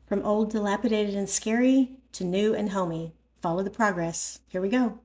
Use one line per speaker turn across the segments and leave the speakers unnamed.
From old, dilapidated, and scary to new and homey. Follow the progress. Here we go.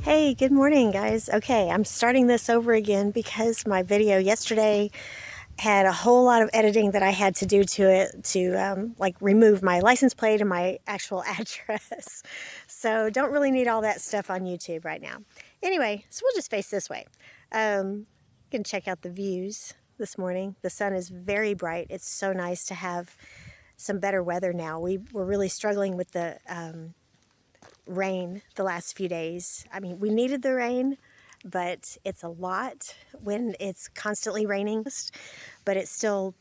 Hey, good morning, guys. Okay, I'm starting this over again because my video yesterday had a whole lot of editing that I had to do to it to like remove my license plate and my actual address. So don't really need all that stuff on YouTube right now. Anyway, so we'll just face this way. You can check out the views this morning. The sun is very bright. It's so nice to have some better weather now. We were really struggling with the rain the last few days. I mean, we needed the rain, but it's a lot when it's constantly raining, but it's still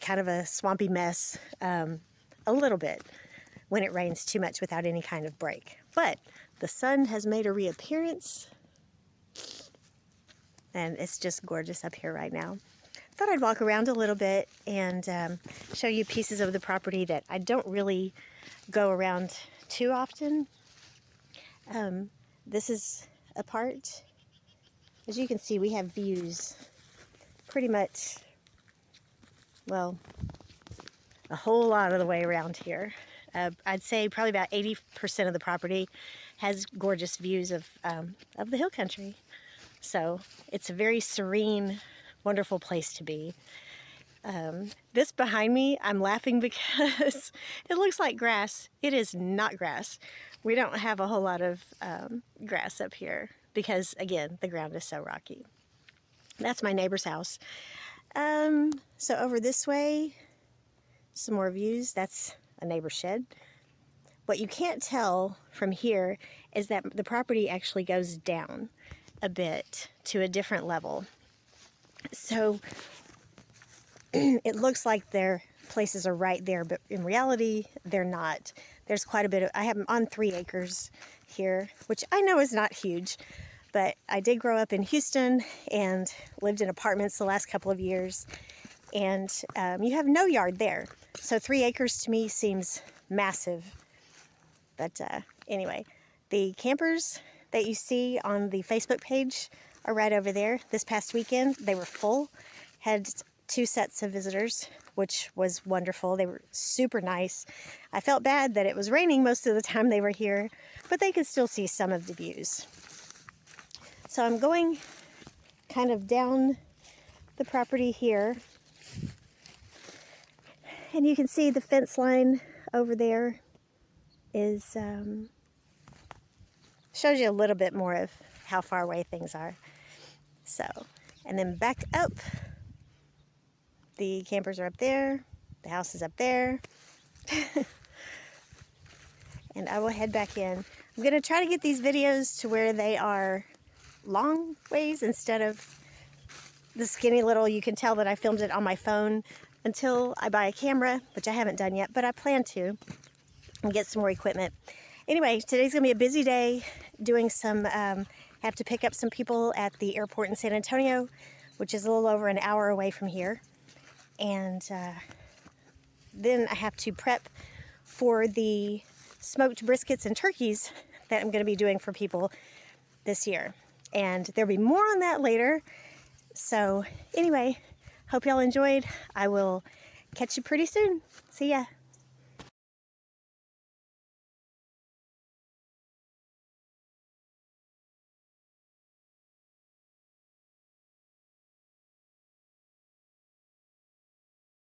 kind of a swampy mess a little bit when it rains too much without any kind of break. But the sun has made a reappearance and it's just gorgeous up here right now. Thought I'd walk around a little bit and show you pieces of the property that I don't really go around too often. This is a part, as you can see, we have views pretty much, well, a whole lot of the way around here. I'd say probably about 80% of the property has gorgeous views of the hill country. So it's a very serene, wonderful place to be. This behind me, I'm laughing because it looks like grass. It is not grass. We don't have a whole lot of grass up here because, again, the ground is so rocky. That's my neighbor's house. So over this way, some more views. That's a neighbor's shed. What you can't tell from here is that the property actually goes down a bit to a different level. So it looks like their places are right there, but in reality, they're not. There's quite a bit of, I have on 3 acres here, which I know is not huge, but I did grow up in Houston and lived in apartments the last couple of years, and you have no yard there. So 3 acres to me seems massive. But anyway, the campers that you see on the Facebook page are right over there. This past weekend, they were full, had 2 sets of visitors, which was wonderful. They were super nice. I felt bad that it was raining most of the time they were here, but they could still see some of the views. So I'm going kind of down the property here, and you can see the fence line over there is shows you a little bit more of how far away things are. So, and then back up, the campers are up there, the house is up there, and I will head back in. I'm going to try to get these videos to where they are long ways instead of the skinny little, you can tell that I filmed it on my phone until I buy a camera, which I haven't done yet, but I plan to, and get some more equipment. Anyway, today's gonna be a busy day doing some, have to pick up some people at the airport in San Antonio, which is a little over an hour away from here. And then I have to prep for the smoked briskets and turkeys that I'm gonna be doing for people this year. And there'll be more on that later. So anyway, hope y'all enjoyed. I will catch you pretty soon. See ya.